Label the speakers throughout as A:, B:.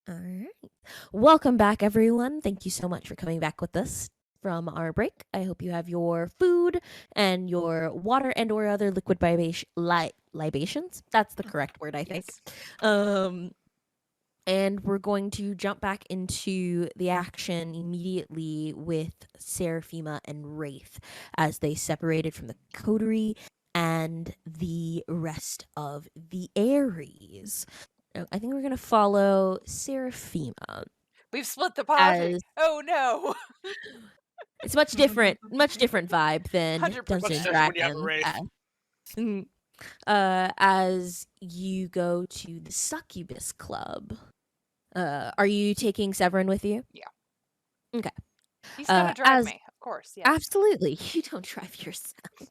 A: All right. Welcome back, everyone. Thank you so much for coming back with us from our break. I hope you have your food and your water and or other liquid libations. That's the correct word, I think.
B: Yes.
A: Um, and we're going to jump back into the action immediately with Seraphima and Wraith as they separated from the coterie and the rest of the Aries. I think we're going to follow Seraphima
B: We've split the party.
A: as
B: Oh no.
A: it's much different vibe than Dungeons
B: 100%.
C: Much
A: and
C: different when you have a
A: Dragons.
C: wraith.
A: As you go to the Succubus Club. Are you taking Severin with you?
B: Yeah.
A: Okay.
B: He's gonna drive
A: As
B: me, of course, yes.
A: absolutely, you don't drive yourself.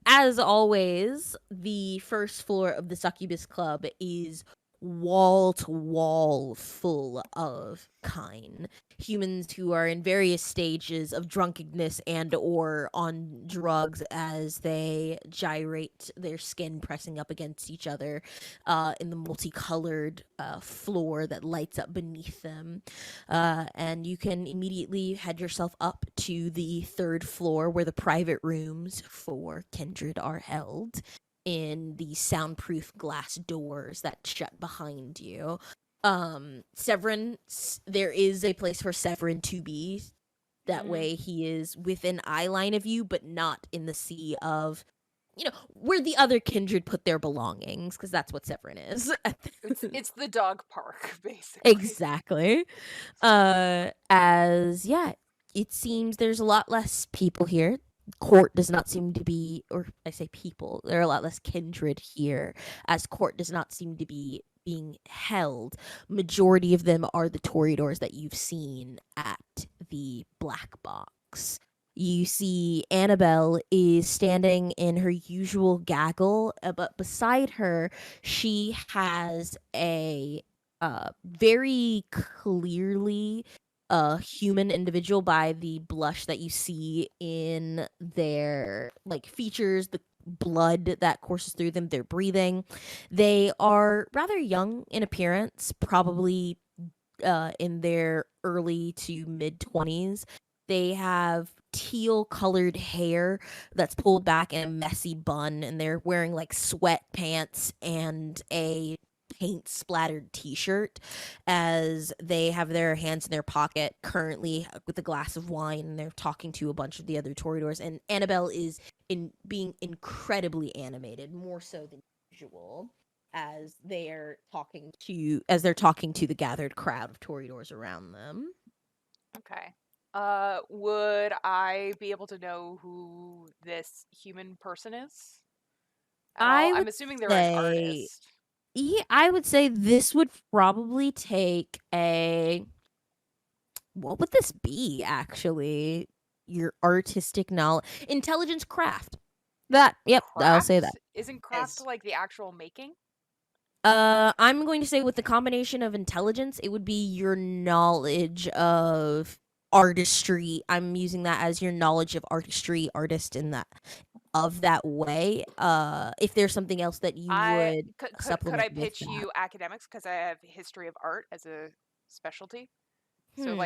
A: As always, the first floor of the Succubus Club is wall to wall full of kine humans who are in various stages of drunkenness and or on drugs as they gyrate, their skin pressing up against each other in the multicolored floor that lights up beneath them. And you can immediately head yourself up to the third floor where the private rooms for Kindred are held in the soundproof glass doors that shut behind you. Severin, there is a place for Severin to be. That way he is within eye line of you, but not in the sea of, where the other kindred put their belongings, because that's what Severin is.
B: It's the dog park, basically.
A: Exactly. It seems there's a lot less people here. Court does not seem to be, or I say people, there are a lot less kindred here, as court does not seem to be being held. Majority of them are the Toreadors that you've seen at the Black Box. You see Annabelle is standing in her usual gaggle, but beside her, she has a very clearly a human individual by the blush that you see in their features, the blood that courses through them, their breathing. They are rather young in appearance, probably in their early to mid 20s. They have teal colored hair that's pulled back in a messy bun, and they're wearing sweatpants and a paint splattered t-shirt as they have their hands in their pocket currently with a glass of wine, and they're talking to a bunch of the other Toreadors. And Annabelle is in being incredibly animated, more so than usual, as they're talking to the gathered crowd of Toreadors around them.
B: Okay. Would I be able to know who this human person is at all?
A: I
B: I'm
A: would
B: assuming they're an
A: say
B: artist.
A: I would say this would probably take a what would this be actually? Your artistic knowledge, intelligence, craft. Yep, I'll say that.
B: Craft? Isn't craft
C: Yes.
B: like the actual making?
A: I'm going to say with the combination of intelligence, it would be your knowledge of artistry. I'm using that as your knowledge of artistry, artist in that way. If there's something else that you
B: I
A: would
B: could I
A: supplement with
B: pitch
A: that.
B: you academics because I have history of art as a specialty? So
A: Hmm.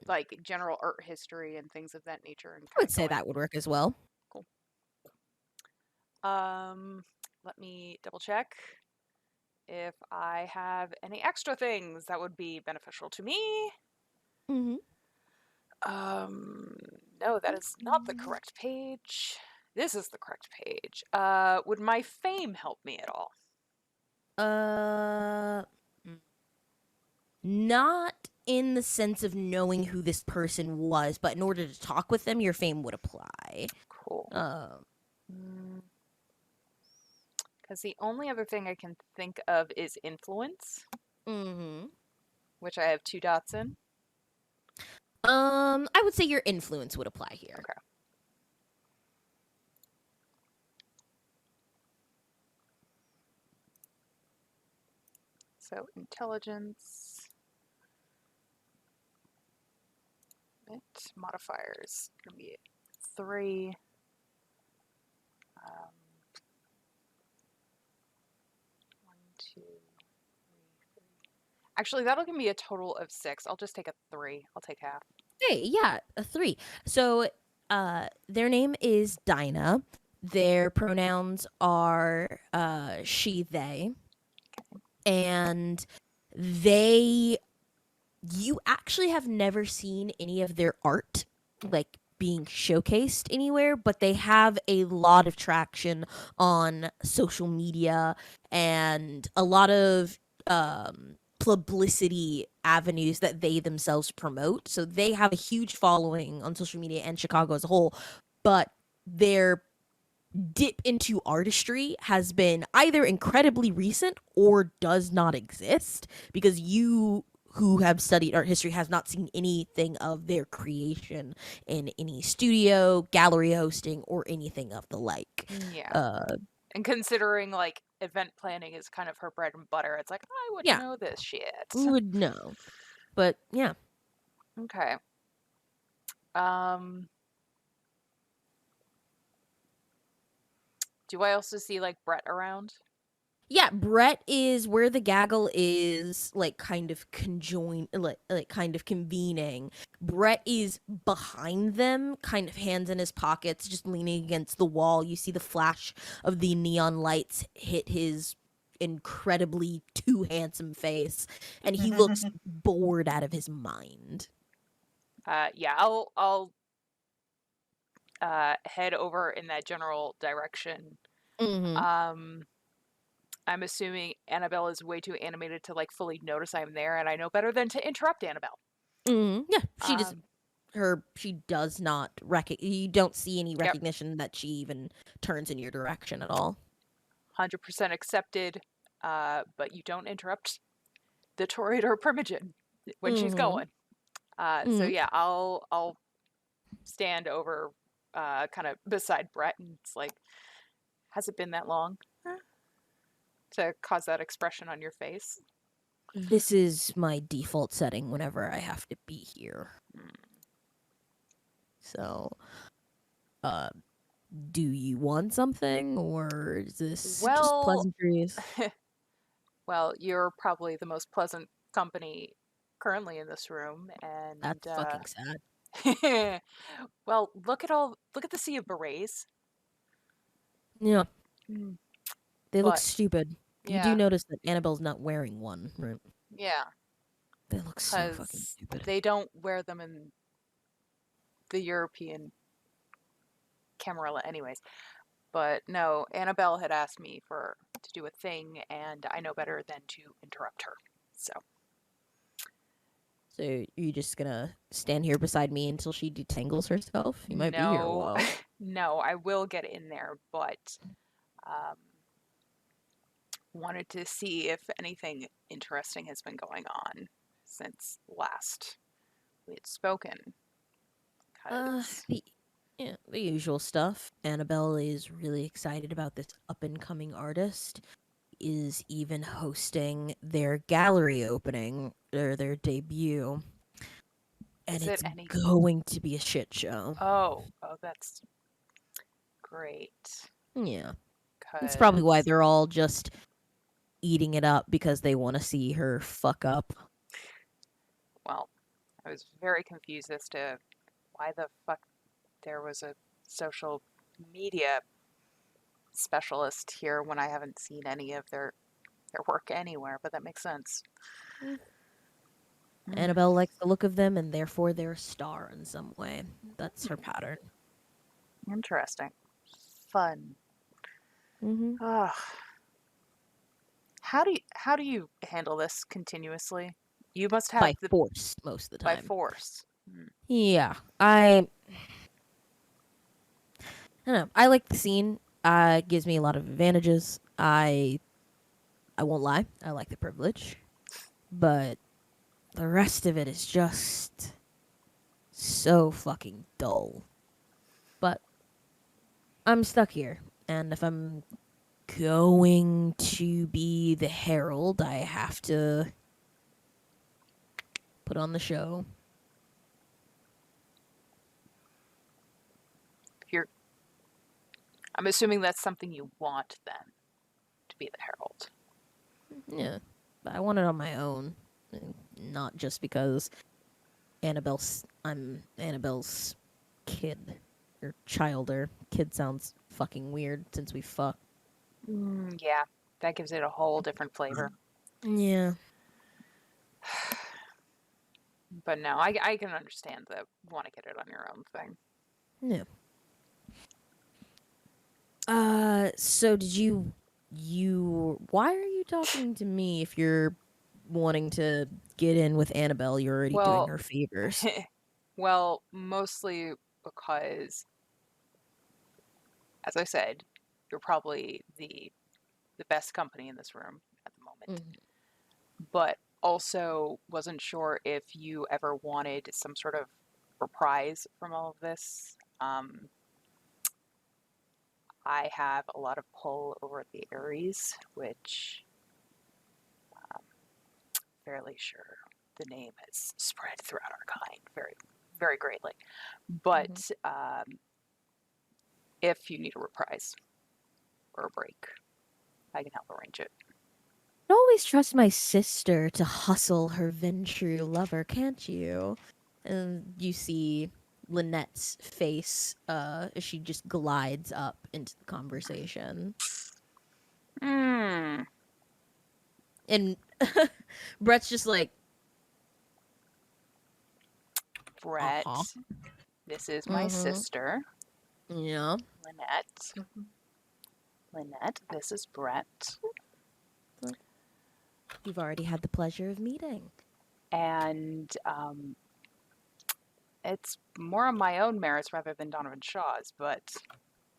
B: like general art history and things of that nature, and
A: I
B: kind
A: would
B: of
A: say
B: going.
A: that would work as well.
B: Cool. Let me double check if I have any extra things that would be beneficial to me.
A: Mm-hmm.
B: Um, no, that is not the correct page. This is the correct page. Would my fame help me at all?
A: Uh, Not in the sense of knowing who this person was, but in order to talk with them, your fame would apply.
B: Cool.
A: Um,
B: Because the only other thing I can think of is influence,
A: mm-hmm.
B: which I have 2 dots in.
A: I would say your influence would apply here.
B: Okay. So intelligence. Modifiers gonna be 3. Um, 1, 2, 3, 3. Actually, that'll give me a total of 6. I'll just take a 3. I'll take half.
A: Hey, yeah, a 3. So, their name is Dinah. Their pronouns are she, they, and they you actually have never seen any of their art like being showcased anywhere, but they have a lot of traction on social media and a lot of publicity avenues that they themselves promote. So they have a huge following on social media and Chicago as a whole, but their dip into artistry has been either incredibly recent or does not exist, because you who have studied art history has not seen anything of their creation in any studio, gallery hosting, or anything of the like.
B: Yeah.
A: Uh,
B: And considering like event planning is kind of her bread and butter, it's like I would
A: yeah,
B: know this shit.
A: would know, but yeah.
B: Okay. Um, do I also see like Brett around?
A: Yeah, Brett is where the gaggle is like kind of conjoined, like kind of convening. Brett is behind them, kind of hands in his pockets, just leaning against the wall. You see the flash of the neon lights hit his incredibly too handsome face, and he looks bored out of his mind.
B: Yeah, I'll head over in that general direction.
A: Mm-hmm.
B: Um, I'm assuming Annabelle is way too animated to like fully notice I'm there, and I know better than to interrupt Annabelle.
A: Mm-hmm. Yeah,
B: Um,
A: she does not you don't see any
B: yep,
A: recognition that she even turns in your direction at all.
B: 100% accepted. But you don't interrupt the Toreador Primogen when she's
A: Mm-hmm.
B: going. So
A: Mm-hmm.
B: yeah, I'll stand over, kind of beside Brett, and it's like, has it been that long to cause that expression on your face?
A: This is my default setting whenever I have to be here. So, uh, do you want something, or is this just
B: Well,
A: pleasantries?
B: well, you're probably the most pleasant company currently in this room, and
A: That's fucking sad.
B: well, look at the sea of berets.
A: Yeah,
B: Mm.
A: they look
B: But
A: stupid. You do
B: yeah,
A: notice that Annabelle's not wearing one, right?
B: yeah,
A: They look so fucking
B: because
A: stupid.
B: they don't wear them in the European Camarilla anyways. But no, Annabelle had asked me for to do a thing, and I know better than to interrupt her. So
A: So you just gonna stand here beside me until she detangles herself? You might be here a
B: no,
A: while.
B: no, I will get in there, but um, wanted to see if anything interesting has been going on since last we had spoken. Cause
A: The Yeah, the usual stuff. Annabelle is really excited about this up and coming artist. Is even hosting their gallery opening or their debut, and
B: is it
A: it's
B: any?
A: going to be a shit show.
B: Oh, that's great.
A: Yeah, it's probably why
B: Cause
A: they're all just eating it up because they want to see her fuck up.
B: well, I was very confused as to why the fuck there was a social media specialist here when I haven't seen any of their work anywhere, but that makes sense.
A: Mm.
B: Mm,
A: Annabelle likes the look of them, and therefore they're a star in some way. That's her pattern.
B: interesting. Fun.
A: Hmm.
B: Ugh. How do you handle this continuously? You must have
A: By
B: the
A: force most of the
B: by
A: time.
B: force. Mm.
A: Yeah, I don't know. I like the scene. It gives me a lot of advantages. I won't lie. I like the privilege, but the rest of it is just so fucking dull. But I'm stuck here, and if I'm going to be the herald, I have to put on the show.
B: You're, I'm assuming that's something you want then to be the herald.
A: Yeah, but I want it on my own. Not just because I'm Annabelle's kid or child, or kid sounds fucking weird since we fuck.
B: Yeah, that gives it a whole different flavor.
A: Yeah.
B: But no, I can understand the want to get it on your own thing.
A: Yeah. So did why are you talking to me if you're wanting to get in with Annabelle? You're already doing
B: Well,
A: her favors.
B: well, mostly because, as I said, you're probably the best company in this room at the moment.
A: Mhm.
B: But also wasn't sure if you ever wanted some sort of reprise from all of this. I have a lot of pull over the Aries, which I'm fairly sure the name has spread throughout our kind very, very greatly.
A: Mhm.
B: But if you need a reprise or a break, I can help arrange it.
A: You always trust my sister to hustle her venture lover, can't you? And you see Lynette's face as she just glides up into the conversation.
B: Hmm.
A: And Brett's just like, uh-huh.
B: Brett, this is my
A: Mm-hmm.
B: sister,
A: Yeah.
B: Lynette. Lynette, this is Brett.
A: Like, you've already had the pleasure of meeting.
B: And it's more on my own merits rather than Donovan Shaw's, but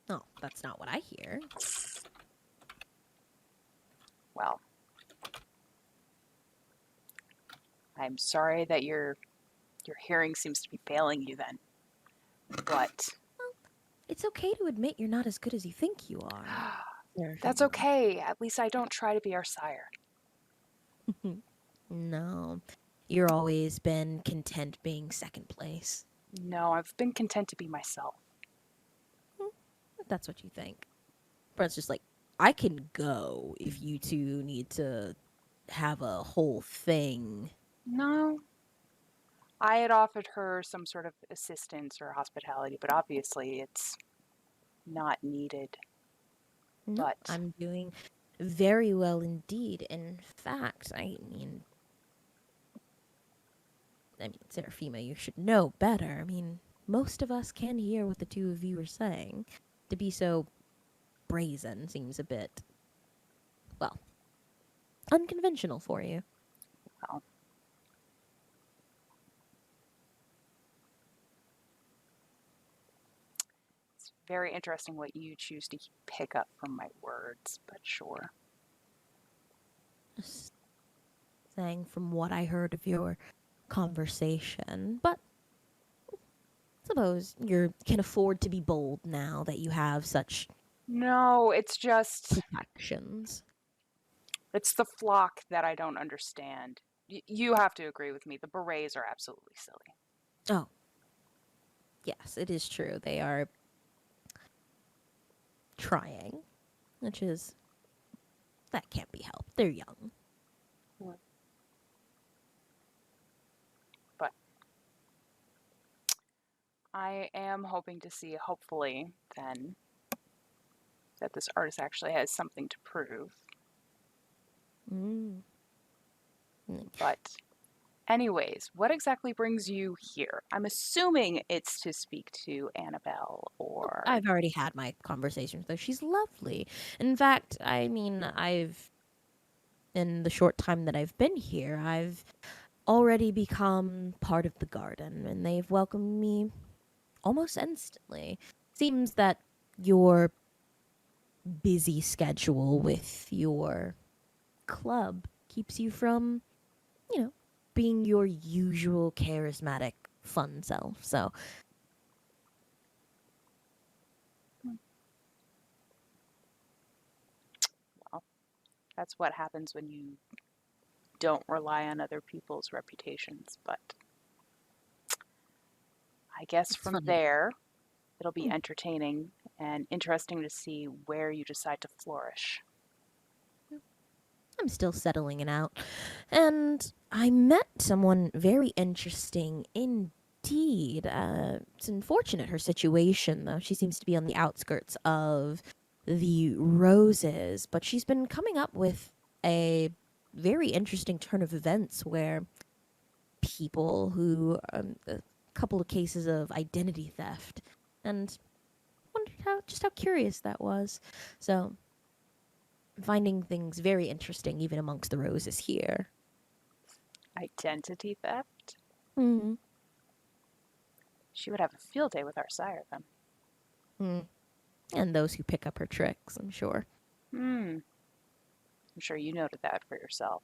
A: No, that's not what I hear.
B: well, I'm sorry that your hearing seems to be failing you then. But
A: It's okay to admit you're not as good as you think you are,
B: that's
A: Seraphina.
B: okay. At least I don't try to be our sire.
A: No, you're always been content being second place.
B: No, I've been content to be myself.
A: Hmm, if that's what you think. Brent's just like, I can go if you two need to have a whole thing.
B: No, I had offered her some sort of assistance or hospitality, but obviously it's not needed.
A: No,
B: But
A: I'm doing very well indeed. In fact, Seraphima, you should know better. I mean, most of us can hear what the two of you are saying. To be so brazen seems a bit, well, unconventional for you.
B: well, it's very interesting what you choose to pick up from my words, but sure.
A: Just saying from what I heard of your conversation, but suppose you can afford to be bold now that you have such
B: No, it's just
A: protections.
B: it's the flock that I don't understand. You have to agree with me. The berets are absolutely silly.
A: Oh, yes, it is true. They are trying, which is, that can't be helped. They're young.
B: But I am hoping to see, hopefully, then, that this artist actually has something to prove.
A: Mm.
B: But, anyways, what exactly brings you here? I'm assuming it's to speak to Annabelle or.
A: I've already had my conversation with her. She's lovely. In fact, in the short time that I've been here, I've already become part of the garden, and they've welcomed me almost instantly. Seems that your busy schedule with your club keeps you from, you know, being your usual charismatic, fun self. So,
B: Well, that's what happens when you don't rely on other people's reputations. But I guess
A: it's
B: from
A: funny.
B: there, it'll be
A: Hmm.
B: entertaining and interesting to see where you decide to flourish.
A: I'm still settling it out. And I met someone very interesting indeed. It's unfortunate her situation, though. She seems to be on the outskirts of the roses, but she's been coming up with a very interesting turn of events where people who, a couple of cases of identity theft, and wondered how curious that was. So finding things very interesting even amongst the roses here.
B: Identity theft?
A: Mm-hmm.
B: She would have a field day with our sire then.
A: Mm. And those who pick up her tricks, I'm sure.
B: Hmm. I'm sure you noted that for yourself.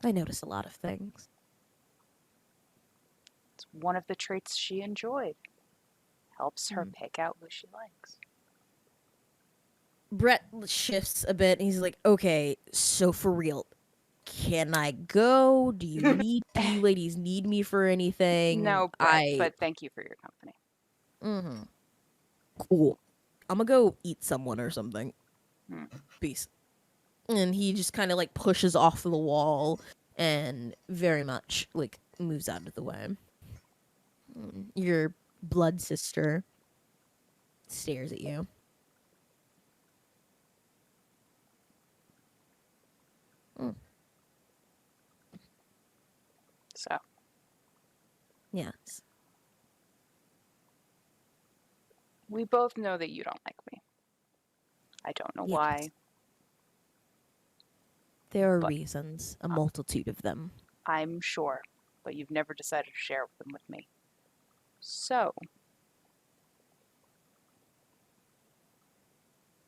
A: I notice a lot of things.
B: It's one of the traits she enjoyed. Helps her
A: Mm.
B: pick out who she likes.
A: Brett shifts a bit and he's like, okay, so for real, can I go? Do you ladies need me for anything?
B: No, Brett, but thank you for your company.
A: Mm-hmm. Cool. I'm gonna go eat someone or something.
B: Hmm.
A: Peace. And he just kind of like pushes off the wall and very much like moves out of the way. Your blood sister stares at you. Mm.
B: So,
A: Yes.
B: we both know that you don't like me. I don't know
A: Yes.
B: why,
A: There are
B: but
A: reasons, a multitude of them.
B: I'm sure. But you've never decided to share them with me. So,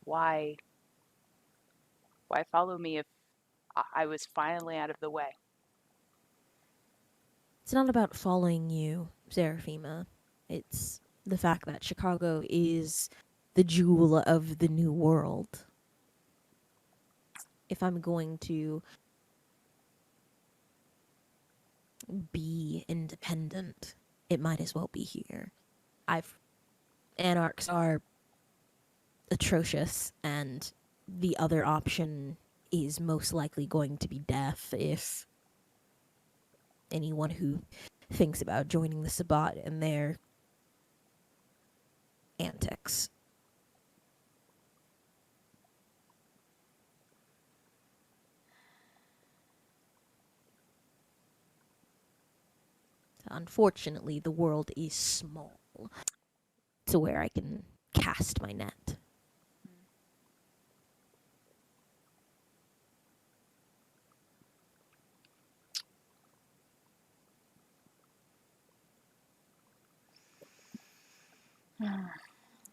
B: why follow me if I was finally out of the way?
A: It's not about following you, Seraphima. It's the fact that Chicago is the jewel of the new world. If I'm going to be independent, it might as well be here. I've Anarchs are atrocious, and the other option is most likely going to be death if anyone who thinks about joining the Sabbat and their antics. Unfortunately, the world is small to where I can cast my net.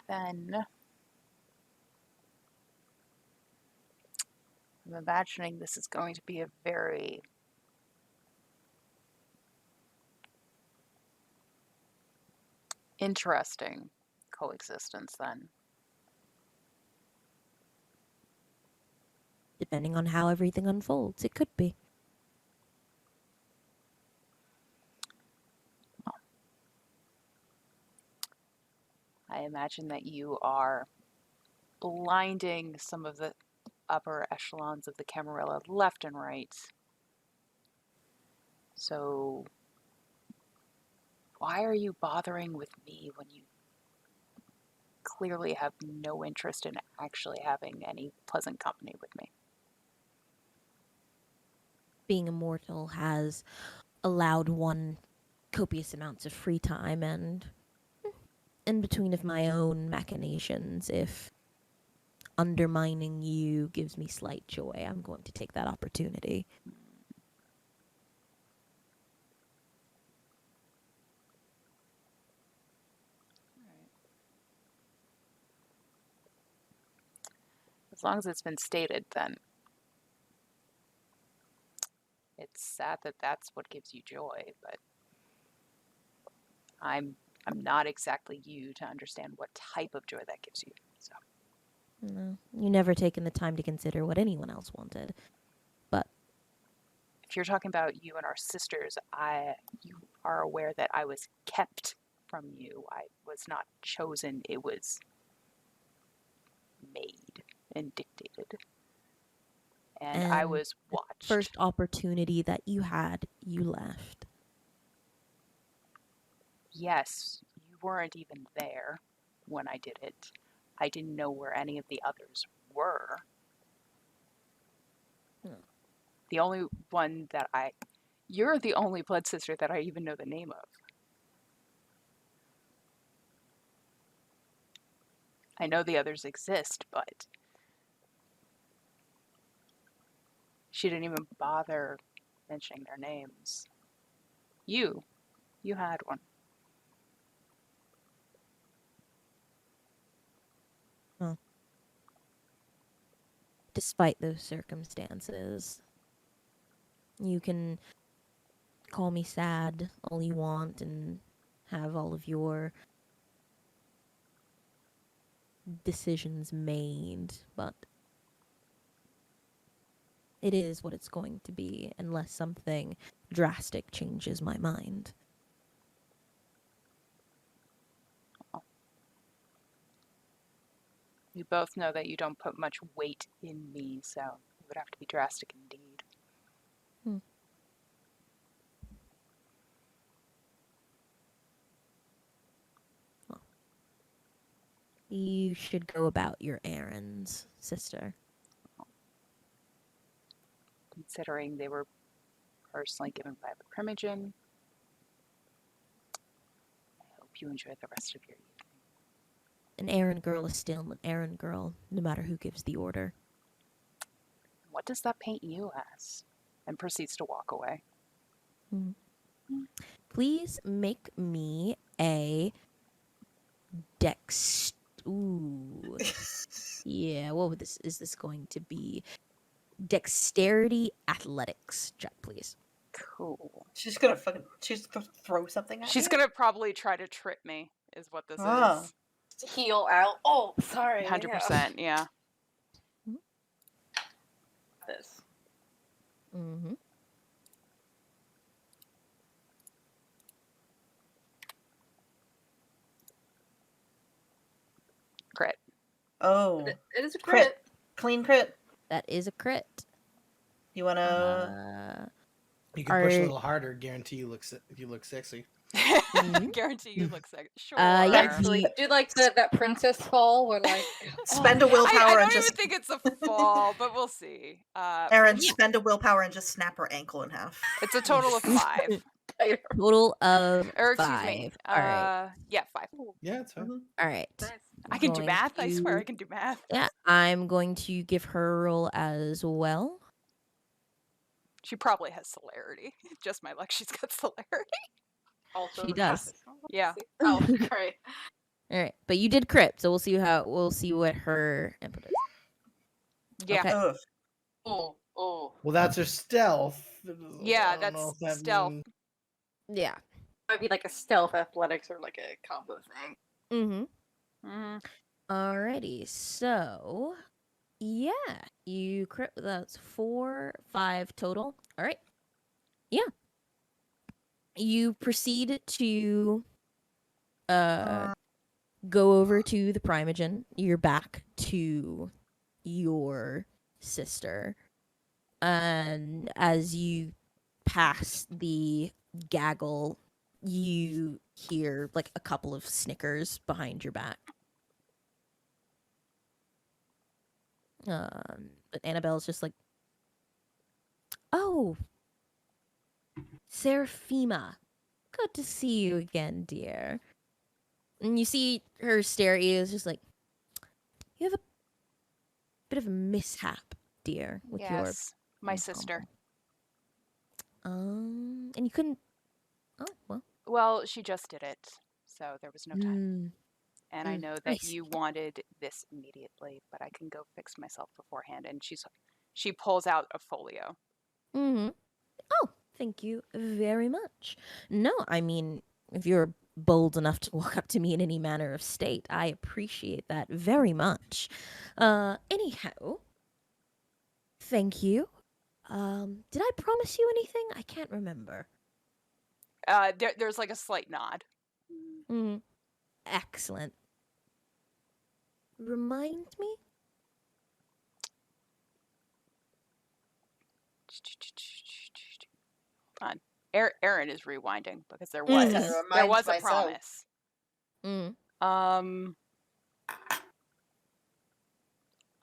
B: Then I'm imagining this is going to be a very interesting coexistence then.
A: Depending on how everything unfolds, it could be.
B: I imagine that you are blinding some of the upper echelons of the Camarilla left and right. So, why are you bothering with me when you clearly have no interest in actually having any pleasant company with me?
A: Being immortal has allowed one copious amounts of free time, and in between of my own machinations, if undermining you gives me slight joy, I'm going to take that opportunity.
B: As long as it's been stated, then it's sad that that's what gives you joy, but I'm not exactly you to understand what type of joy that gives you. So,
A: No, you never taken the time to consider what anyone else wanted. But
B: if you're talking about you and our sisters, you are aware that I was kept from you. I was not chosen. It was made and dictated. and I
A: And
B: was
A: the
B: watched.
A: first opportunity that you had, you left.
B: Yes, you weren't even there when I did it. I didn't know where any of the others were.
A: Hmm.
B: The only one that you're the only blood sister that I even know the name of. I know the others exist, but she didn't even bother mentioning their names. You had one.
A: Well, despite those circumstances, you can call me sad all you want and have all of your decisions made, but it is what it's going to be unless something drastic changes my mind.
B: We both know that you don't put much weight in me, so it would have to be drastic indeed.
A: Well, you should go about your errands, sister.
B: Considering they were personally given by the Primogen, I hope you enjoy the rest of your evening.
A: An errand girl is still an errand girl, no matter who gives the order.
B: What does that paint you as? And proceeds to walk away.
A: Please make me a Ooh. Yeah, what would is this going to be? Dexterity athletics check, please.
B: Cool.
C: She's gonna throw something at
B: She's
C: you?
B: gonna probably try to trip me, is what this
C: Ah.
B: is.
C: Heal out. Oh, sorry.
B: 100%, yeah.
C: This.
A: Mm-hmm.
B: Crit.
C: Oh.
D: It is a crit.
C: Clean crit.
A: That is a crit.
C: You wanna...
E: You can push a little harder. Guarantee you look sexy.
B: Guarantee you look sexy. Sure.
A: Yeah,
D: Actually, do like that princess fall where like
C: spend a willpower
B: I
C: and
B: don't
C: just...
B: even think it's a fall, but we'll see.
C: Aaron, spend a willpower and just snap her ankle in half.
B: It's a total of 5.
A: Total of
B: Or
A: 5.
B: excuse me.
A: All right.
B: Yeah, 5.
E: Yeah, it's fine.
C: Mm-hmm.
A: All right.
D: Nice.
B: I can do
A: Going
B: math. I swear
A: to-
B: I can do math.
A: Yeah, I'm going to give her a roll as well.
B: She probably has celerity. Just my luck, she's got celerity.
D: Also
A: She does.
B: Yeah.
D: Oh, great.
A: All right, but you did crit, so we'll see what her input is.
B: Yeah.
A: Okay.
C: Ugh.
D: Oh.
E: Well, that's her stealth.
B: Yeah,
E: I don't know
B: that's
E: if that
B: stealth.
E: means-
A: Yeah.
D: Might be like a stealth athletics or like a combo thing.
A: Mm-hmm. Alrighty, so yeah, you crit. That's 4, 5 total. All right. Yeah. You proceed to go over to the Primogen. You're back to your sister, and as you pass the gaggle, you hear like a couple of snickers behind your back. But Annabelle's just like, "Oh, Seraphima, good to see you again, dear." And you see her stare at you, is just like, "You have a bit of a mishap, dear, with your
B: Yes, my sister.
A: And you couldn't. Oh well.
B: Well, she just did it, so there was no time. And I
A: Mm,
B: know
A: I
B: that
A: see.
B: you wanted this immediately, but I can go fix myself beforehand. And she pulls out a folio.
A: Mm-hmm. Oh, thank you very much. No, I mean, if you're bold enough to walk up to me in any manner of state, I appreciate that very much. Anyhow, thank you. Did I promise you anything? I can't remember.
B: There's like a slight nod.
A: Excellent. Remind me?
B: Hold on. Aaron is rewinding because there
A: Mhm.
B: was
C: Gotta
B: there
C: remind
B: was a
C: myself.
B: promise.
A: Mm.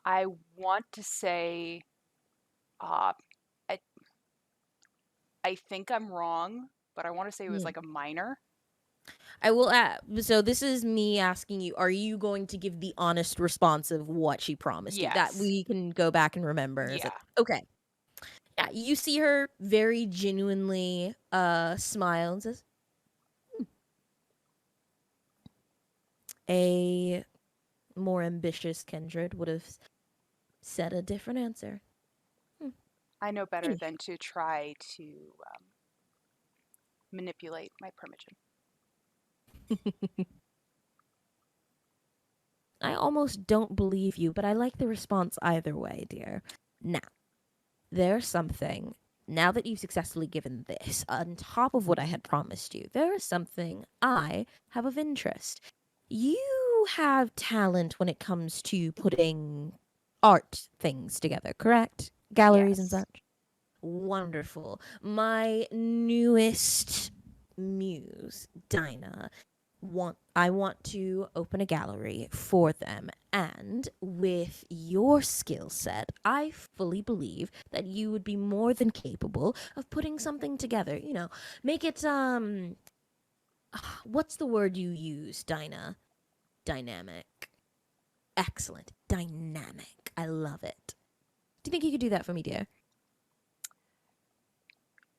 B: I want to say, I I think I'm wrong, but I want to say it was
A: Mm.
B: like a minor.
A: I will so this is me asking you, are you going to give the honest response of what she promised you? That
B: Yes.
A: we can go back and remember. Is it
B: Yeah.
A: okay? Yeah, you see her very genuinely smile and says, "Hmm, a more ambitious kindred would have said a different answer."
B: I know better
A: Anyhow.
B: than to try to manipulate my primogen.
A: I almost don't believe you, but I like the response either way, dear. Now, there's something, now that you've successfully given this, on top of what I had promised you, there is something I have of interest. You have talent when it comes to putting art things together, correct? Galleries and
B: Yes.
A: such. Wonderful. My newest muse, Dinah, I want to open a gallery for them, and with your skill set, I fully believe that you would be more than capable of putting something together. You know, make it what's the word you use, Dinah? Dynamic. Excellent. Dynamic. I love it. Do you think you could do that for me, dear?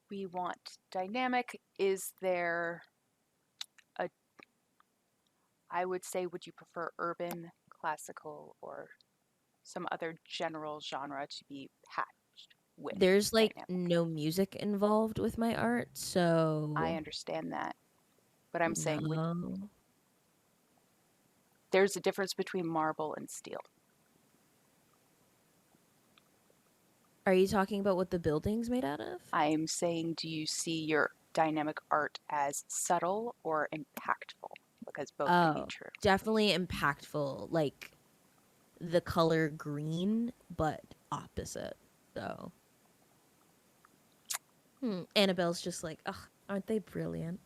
B: We want dynamic. Is there a, I would say, would you prefer urban, classical, or some other general genre to be patched with
A: There's like
B: dynamic?
A: no music involved with my art, so
B: I understand that. But I'm saying
A: no.
B: there's a difference between marble and steel.
A: Are you talking about what the building's made out of?
B: I'm saying, do you see your dynamic art as subtle or impactful? Because both can be
A: Oh,
B: true.
A: definitely impactful. Like the color green, but opposite. So, Annabelle's just like, ugh, aren't they brilliant?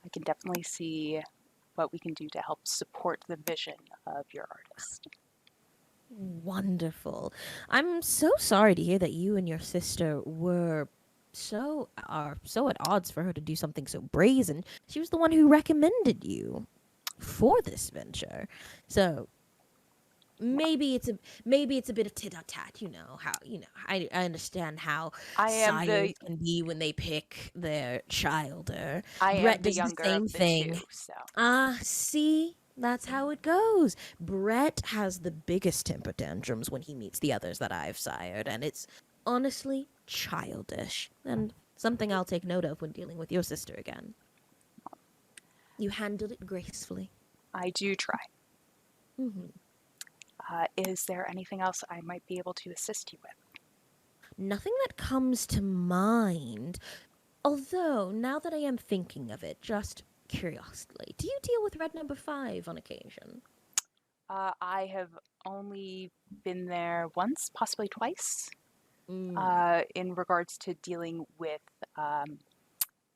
B: I can definitely see what we can do to help support the vision of your artist.
A: Wonderful. I'm so sorry to hear that you and your sister are so at odds for her to do something so brazen. She was the one who recommended you for this venture. So maybe it's a bit of tit a tat, I understand how
B: I am
A: sires can be when they pick their childer.
B: I am
A: Brett
B: the
A: does the
B: younger
A: same
B: of the
A: thing.
B: two, so
A: See, that's how it goes. Brett has the biggest temper tantrums when he meets the others that I've sired, and it's honestly childish, and something I'll take note of when dealing with your sister again. You handled it gracefully.
B: I do try.
A: hmm
B: Is there anything else I might be able to assist you with?
A: Nothing that comes to mind. Although, now that I am thinking of it, just curiously, do you deal with Red Number 5 on occasion?
B: I have only been there once, possibly twice, in regards to dealing with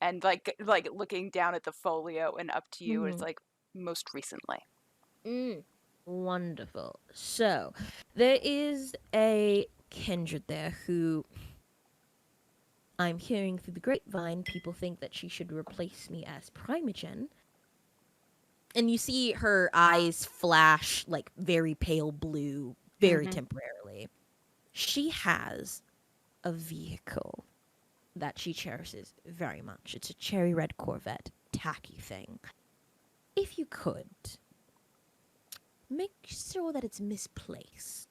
B: and like looking down at the folio and up to you. It's
A: Mhm.
B: like most recently.
A: Wonderful. So, there is a kindred there who I'm hearing through the grapevine. People think that she should replace me as Primogen. And you see her eyes flash like very pale blue, very
B: Mhm.
A: temporarily. She has a vehicle that she cherishes very much. It's a cherry red Corvette, tacky thing. If you could, make sure that it's misplaced.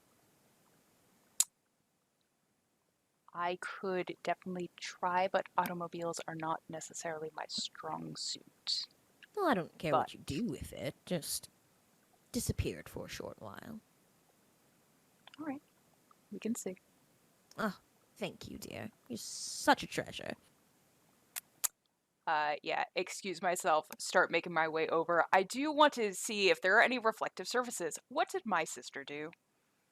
B: I could definitely try, but automobiles are not necessarily my strong suit.
A: Well, I don't care
B: But
A: what you do with it. Just disappeared for a short while.
B: all right, we can see.
A: Oh, thank you, dear. You're such a treasure.
B: Yeah, excuse myself, start making my way over. I do want to see if there are any reflective surfaces. What did my sister do?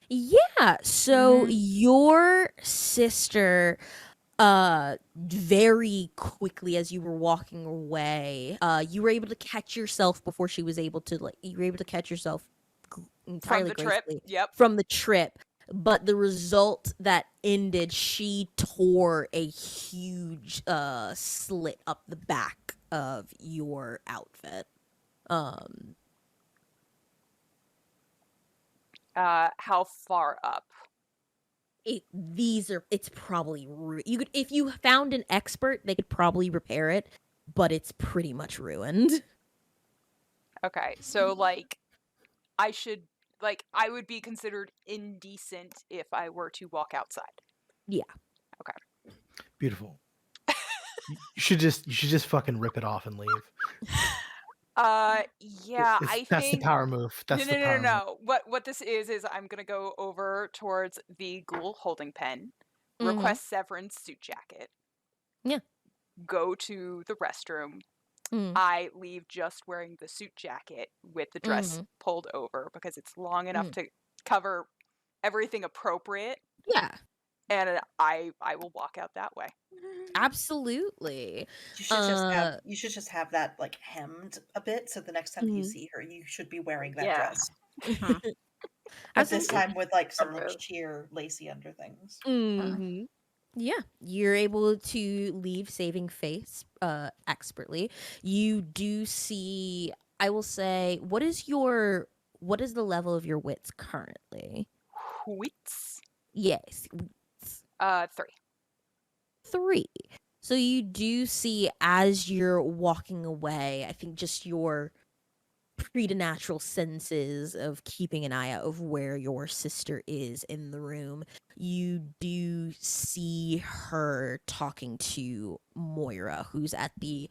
A: Yeah, so your sister very quickly as you were walking away, you were able to catch yourself before she was able to you were able to catch yourself
B: From
A: entirely
B: the trip.
A: gracefully
B: Yep.
A: from the trip. But the result that ended, she tore a huge slit up the back of your outfit.
B: How far up?
A: It's probably you could, if you found an expert, they could probably repair it, but it's pretty much ruined.
B: Okay, so like I should I would be considered indecent if I were to walk outside.
A: Yeah.
B: Okay.
E: Beautiful. You should just fucking rip it off and leave.
B: Yeah, I
E: That's the
B: think
E: power move. That's the power move.
B: no. What this is I'm gonna go over towards the ghoul holding pen,
A: Mhm.
B: request Severin's suit jacket.
A: Yeah.
B: Go to the restroom.
A: Mm.
B: I leave just wearing the suit jacket with the dress pulled over because it's long enough to cover everything appropriate.
A: Yeah.
B: And I will walk out that way.
A: Absolutely.
C: You should just have that like hemmed a bit, so the next time that you see her, you should be wearing that
D: Yeah.
C: dress. But this
A: Absolutely.
C: time with like some like
D: Move.
C: sheer lacy underthings.
A: Mhm. Yeah, you're able to leave saving face expertly. You do see, I will say, what is the level of your wits currently?
B: Wits.
A: Yes.
B: 3.
A: 3. So you do see as you're walking away, I think just your preternatural senses of keeping an eye out of where your sister is in the room, you do see her talking to Moira, who's at the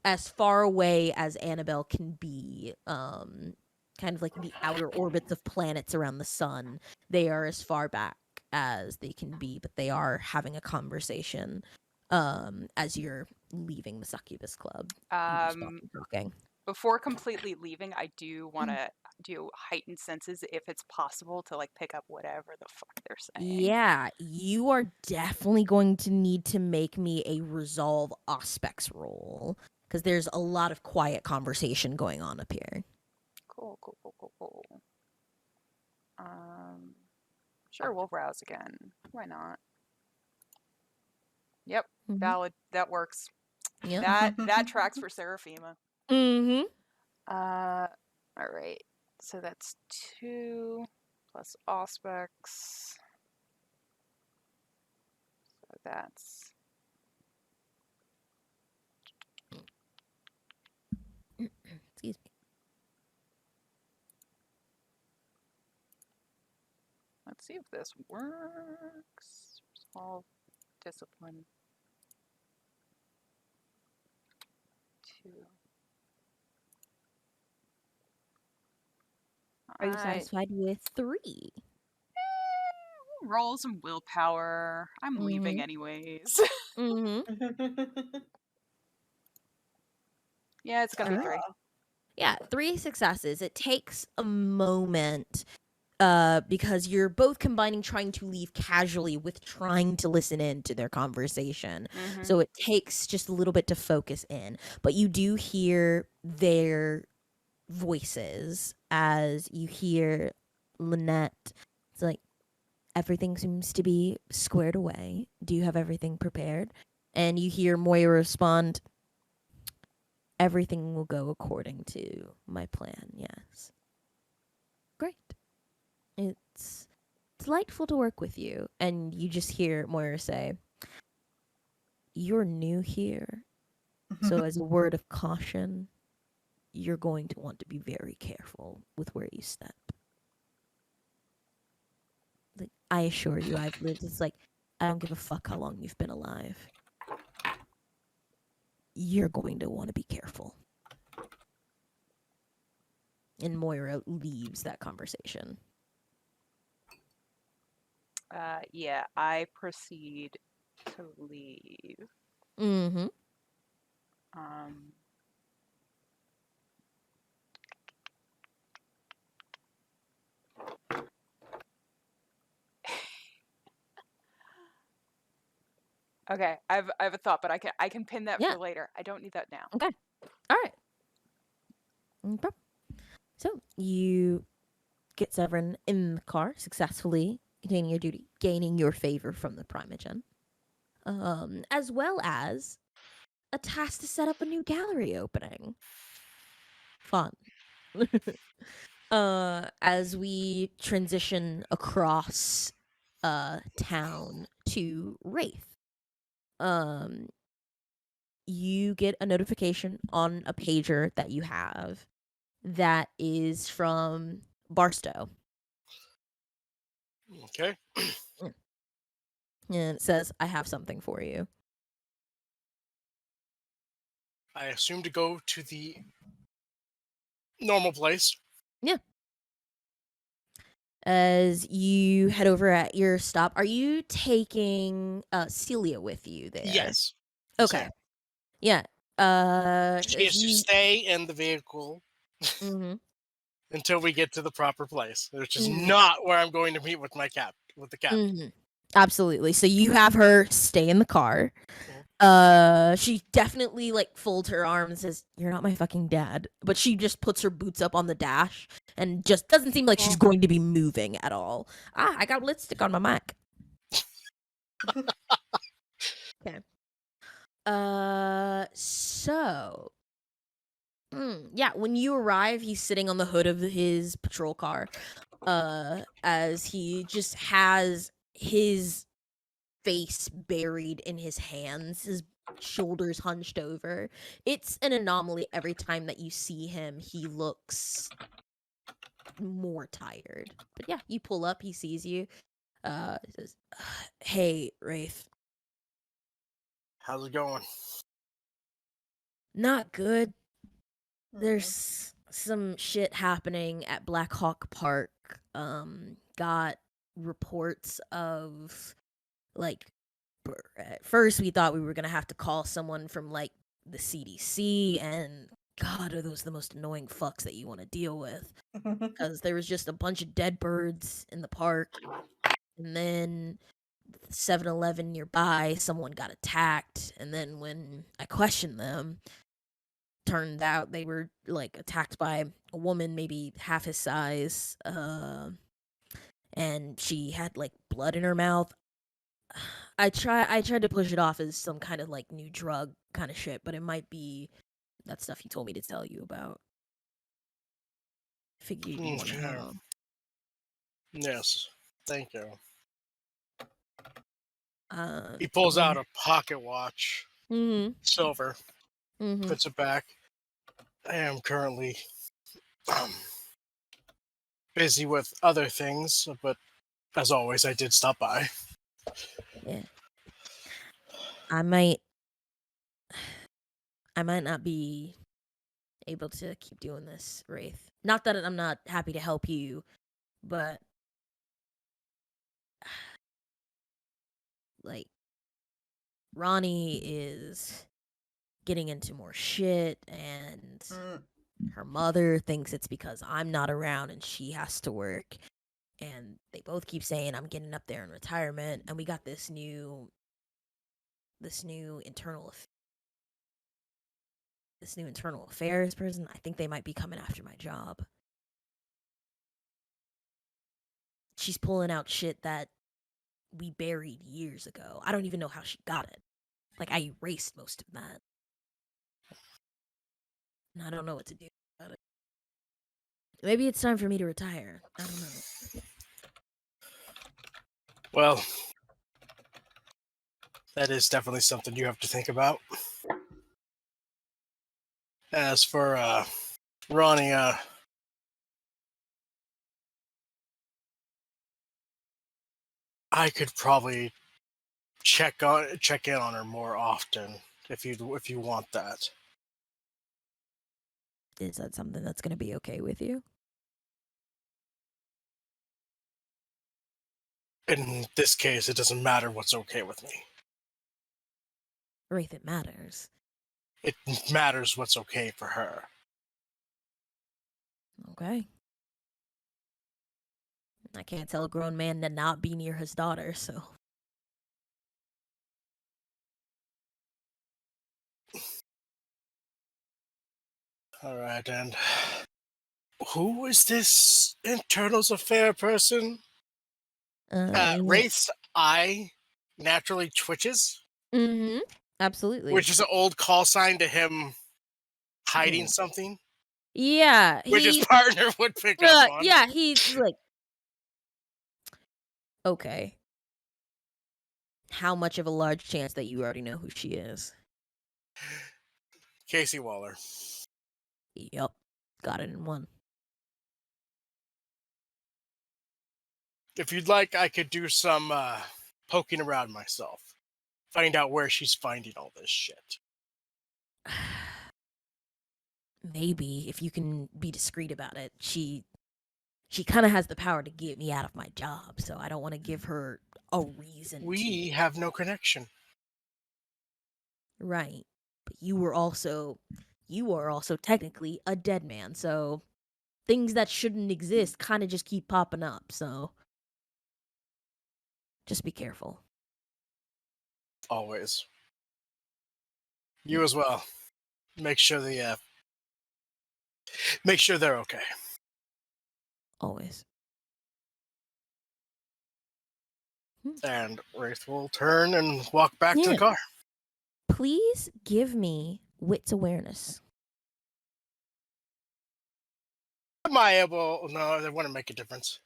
A: as far away as Annabelle can be, kind of like the outer orbits of planets around the sun. They are as far back as they can be, but they are having a conversation as you're leaving the Succubus Club. You just talking.
B: Before completely leaving, I do want to do heightened senses if it's possible to like pick up whatever the fuck they're saying.
A: Yeah, you are definitely going to need to make me a resolve aspects roll because there's a lot of quiet conversation going on up here.
B: Cool. Sure, we'll rouse again. Why not? Yep, valid. That works.
A: Yeah.
B: That tracks for Seraphima.
A: Mm-hmm.
B: All right. So that's 2 plus aspects. So that's
A: Excuse me.
B: let's see if this works. Resolve discipline. 2.
A: Are you satisfied with 3?
B: Roll some willpower. I'm leaving anyways.
A: Mm-hmm.
B: Yeah, it's gonna be 3.
A: Yeah, 3 successes. It takes a moment because you're both combining trying to leave casually with trying to listen in to their conversation. So it takes just a little bit to focus in. But you do hear their voices as you hear Lynette. It's like, everything seems to be squared away. Do you have everything prepared? And you hear Moira respond, everything will go according to my plan, yes. Great. It's delightful to work with you. And you just hear Moira say, you're new here. So as a word of caution, you're going to want to be very careful with where you step. Like, I assure you, I've lived. It's like, I don't give a fuck how long you've been alive. You're going to want to be careful. And Moira leaves that conversation.
B: Yeah, I proceed to leave.
A: Mm-hmm.
B: Okay, I have a thought, but I can pin that
A: Yeah.
B: for later. I don't need that now.
A: Okay. All right. Okay. So you get Severin in the car successfully, continuing your duty, gaining your favor from the Primogen, as well as a task to set up a new gallery opening. Fun. As we transition across town to Wraith, you get a notification on a pager that you have that is from Barstow.
F: Okay.
A: And it says, I have something for you.
F: I assume to go to the normal place.
A: As you head over at your stop, are you taking Celia with you there?
F: Yes.
A: Okay.
F: So
A: Yeah.
F: she
A: As
F: is to
A: you.
F: stay in the vehicle
A: Mm-hmm.
F: until we get to the proper place, which is
A: Mhm.
F: not where I'm going to meet with my with the captain.
A: Mm-hmm. Absolutely. So you have her stay in the car. She definitely like folds her arms and says, "You're not my fucking dad." But she just puts her boots up on the dash and just doesn't seem like she's going to be moving at all. I got lipstick on my mic. Okay. So. Yeah, when you arrive, he's sitting on the hood of his patrol car. As he just has his face buried in his hands, his shoulders hunched over. It's an anomaly every time that you see him. He looks more tired. But yeah, you pull up, he sees you. Says, "Hey, Wraith.
F: How's it going?
A: Not good.
C: Mhm.
A: There's some shit happening at Black Hawk Park. Got reports of like at first we thought we were gonna have to call someone from like the CDC, and God, are those the most annoying fucks that you want to deal with? Because there was just a bunch of dead birds in the park, and then 7-Eleven nearby, someone got attacked, and then when I questioned them, turned out they were like attacked by a woman maybe half his size, and she had like blood in her mouth. I tried to push it off as some kind of like new drug kind of shit, but it might be that stuff he told me to tell you about. Figured you want to
F: Okay.
A: know.
F: Yes. Thank you. He
A: And
F: pulls out
A: then,
F: a pocket watch, silver, puts it back. I am currently um, busy with other things, but as always, I did stop by.
A: yeah. I might not be able to keep doing this, Wraith. Not that I'm not happy to help you, but like Ronnie is getting into more shit, and her mother thinks it's because I'm not around and she has to work. And they both keep saying I'm getting up there in retirement, and we got this new internal affairs person. I think they might be coming after my job. She's pulling out shit that we buried years ago. I don't even know how she got it. Like, I erased most of that. And I don't know what to do about it. Maybe it's time for me to retire. I don't know.
F: Well, that is definitely something you have to think about. As for Ronnie, I could probably check in on her more often if you want that.
A: Is that something that's going to be okay with you?
F: In this case, it doesn't matter what's okay with me.
A: Wraith, it matters.
F: It matters what's okay for her.
A: Okay. I can't tell a grown man to not be near his daughter, so
F: All right, and who is this internals affair person? Wraith's eye naturally twitches,
A: Absolutely.
F: which is an old call sign to him hiding something,
A: Yeah,
F: which his partner would pick up on.
A: yeah, he's like, okay. How much of a large chance that you already know who she is?
F: Casey Waller.
A: Yep, got it in one.
F: If you'd like, I could do some poking around myself. Find out where she's finding all this shit.
A: Maybe if you can be discreet about it. She kind of has the power to get me out of my job, so I don't want to give her a reason
F: We
A: to.
F: have no connection.
A: Right. But you are also technically a dead man, so things that shouldn't exist kind of just keep popping up, so just be careful.
F: Always. You as well. Make sure they're okay.
A: Always.
F: And Wraith will turn and walk back to the car.
A: Please give me wits awareness.
F: Am I able? No, they want to make a difference.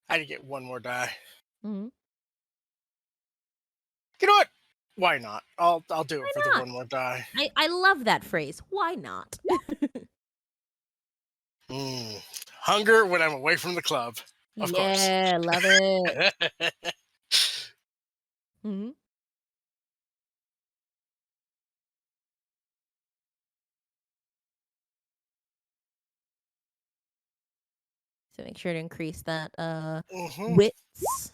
F: I can get one more die.
A: Mm-hmm.
F: You know what? Why not? I'll do it for
A: not?
F: the one more die.
A: I love that phrase. Why not?
F: Hunger when I'm away from the club. Of course.
A: Yeah, love it. Mm-hmm. So make sure to increase that wits.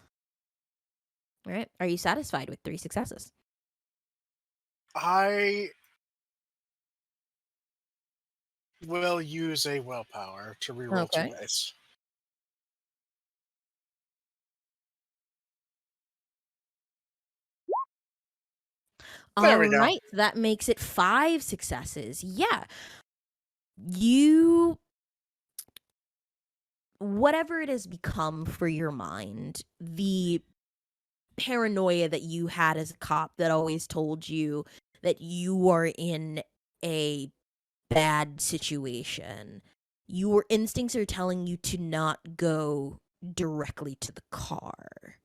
A: All right. Are you satisfied with 3 successes?
F: I will use a willpower to reroll 2 dice. There we go.
A: All right. That makes it 5 successes. Yeah. You, whatever it has become for your mind, the paranoia that you had as a cop that always told you that you are in a bad situation, your instincts are telling you to not go directly to the car.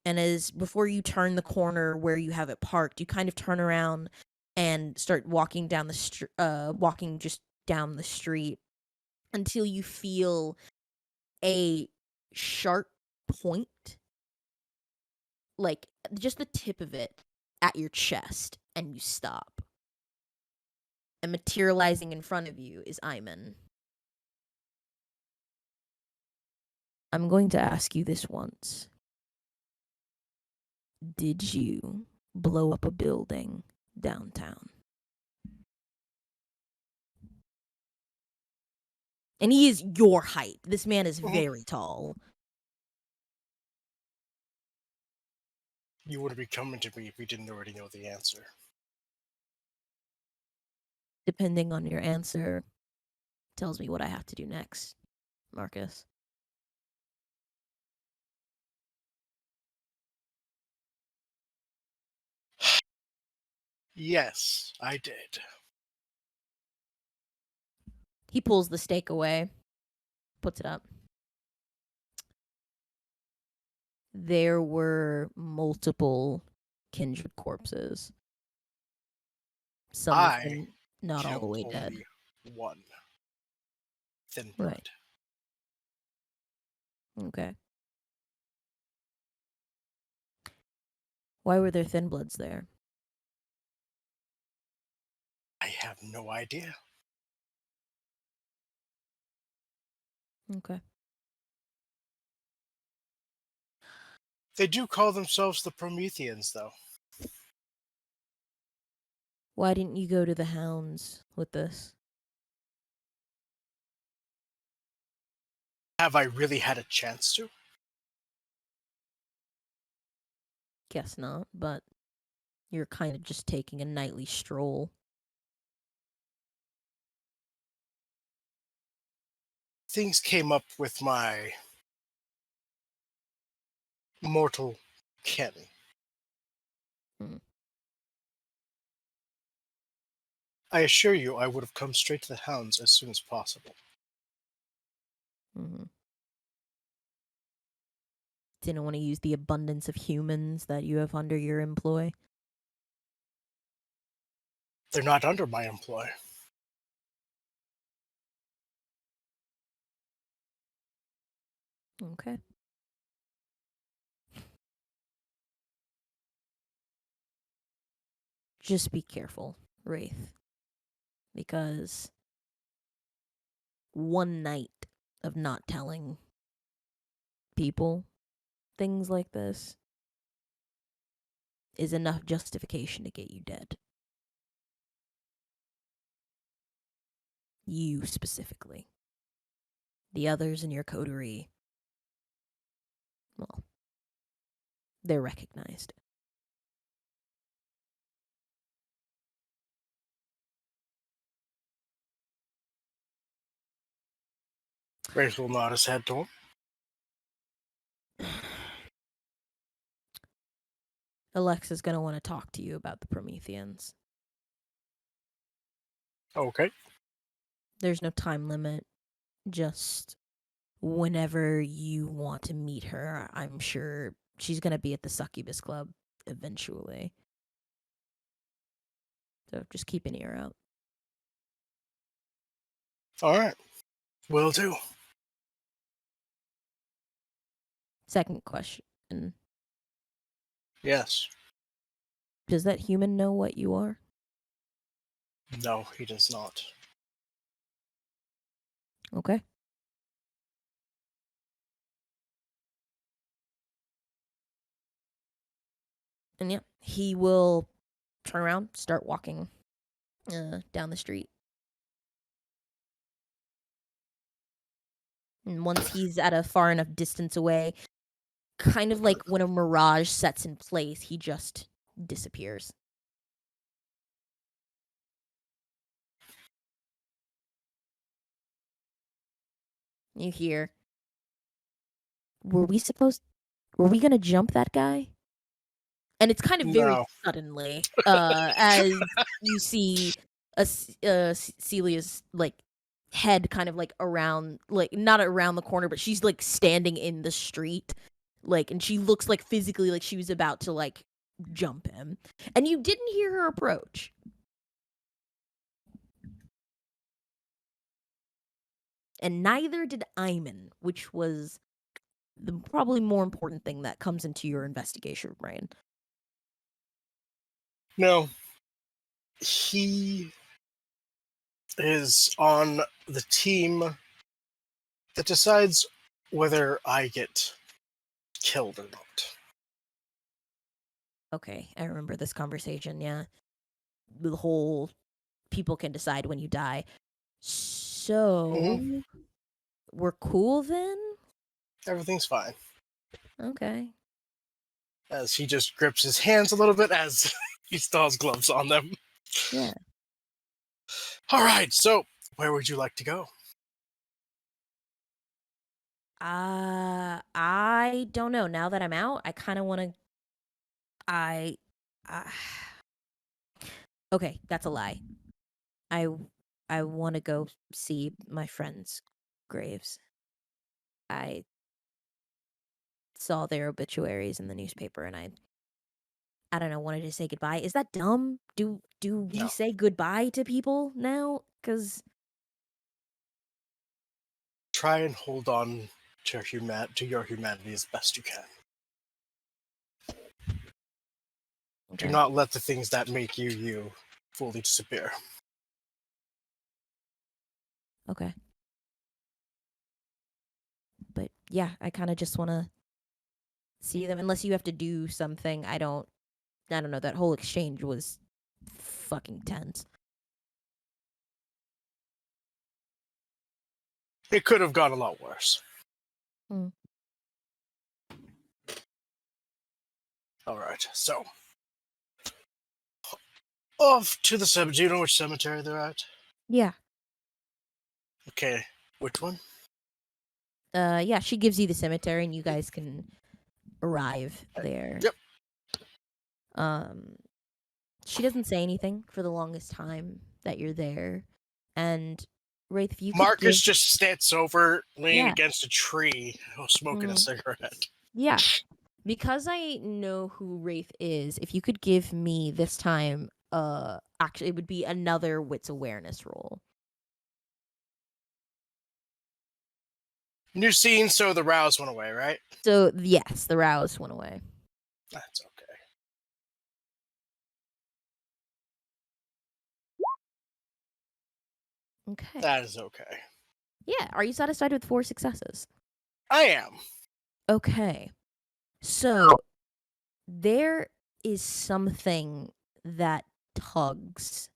A: And as before you turn the corner where you have it parked, you kind of turn around and start walking down the walking just down the street until you feel a sharp point, like just the tip of it at your chest, and you stop. And materializing in front of you is Iman. I'm going to ask you this once. Did you blow up a building downtown? And he is your height. This man is very tall.
F: You wouldn't be coming to me if we didn't already know the answer.
A: Depending on your answer, tells me what I have to do next, Marcus.
F: Yes, I did.
A: He pulls the stake away, puts it up. There were multiple kindred corpses. Some of them not all the way dead.
F: One. Thinblood.
A: Right. Okay. Why were there thinbloods there?
F: I have no idea.
A: Okay.
F: They do call themselves the Prometheans, though.
A: Why didn't you go to the hounds with this?
F: Have I really had a chance to?
A: Guess not, but you're kind of just taking a nightly stroll.
F: things came up with my mortal kin. I assure you, I would have come straight to the hounds as soon as possible.
A: Didn't want to use the abundance of humans that you have under your employ.
F: They're not under my employ.
A: Okay. Just be careful, Wraith. Because one night of not telling people things like this is enough justification to get you dead. You specifically. The others in your coterie, well, they're recognized.
F: Wraith will nod his head to him.
A: Alexa's going to want to talk to you about the Prometheans.
F: Okay.
A: There's no time limit. Just whenever you want to meet her, I'm sure she's going to be at the Succubus Club eventually. So just keep an ear out.
F: All right. Will do.
A: Second question.
F: Yes.
A: Does that human know what you are?
F: No, he does not.
A: Okay. And yeah, he will turn around, start walking down the street. And once he's at a far enough distance away, kind of like when a mirage sets in place, he just disappears. You hear, were we gonna jump that guy? And it's kind of very
F: No.
A: suddenly, as you see Celia's like head kind of like around, like not around the corner, but she's like standing in the street, like, and she looks like physically like she was about to like jump him, and you didn't hear her approach. And neither did Iman, which was the probably more important thing that comes into your investigation, Brian.
F: No. He is on the team that decides whether I get killed or not.
A: Okay, I remember this conversation, yeah. The whole people can decide when you die. So, we're cool then?
F: Everything's fine.
A: Okay.
F: As he just grips his hands a little bit as he still has gloves on them.
A: Yeah.
F: All right, so where would you like to go?
A: I don't know. Now that I'm out, I kind of want to. Okay, that's a lie. I want to go see my friends' graves. I saw their obituaries in the newspaper, and I don't know, wanted to say goodbye. Is that dumb? Do we
F: No.
A: say goodbye to people now? Because
F: Try and hold on to your humanity as best you can. Do not let the things that make you fully disappear.
A: Okay. But yeah, I kind of just want to see them. Unless you have to do something, I don't know. That whole exchange was fucking tense.
F: It could have gone a lot worse. All right, so off to the cemetery. Do you know which cemetery they're at?
A: Yeah.
F: Okay, which one?
A: Yeah, she gives you the cemetery, and you guys can arrive there.
F: Yep.
A: She doesn't say anything for the longest time that you're there, and Wraith, if you could
F: Marcus
A: give,
F: just sits over, leaning
A: Yeah.
F: against a tree, smoking a
A: Mhm.
F: cigarette.
A: yeah, because I know who Wraith is. If you could give me this time, actually, it would be another wits awareness roll.
F: New scene, so the rouse went away, right?
A: So yes, the rouse went away.
F: That's okay.
A: Okay.
F: That is okay.
A: Yeah. Are you satisfied with 4 successes?
F: I am.
A: Okay. So there is something that tugs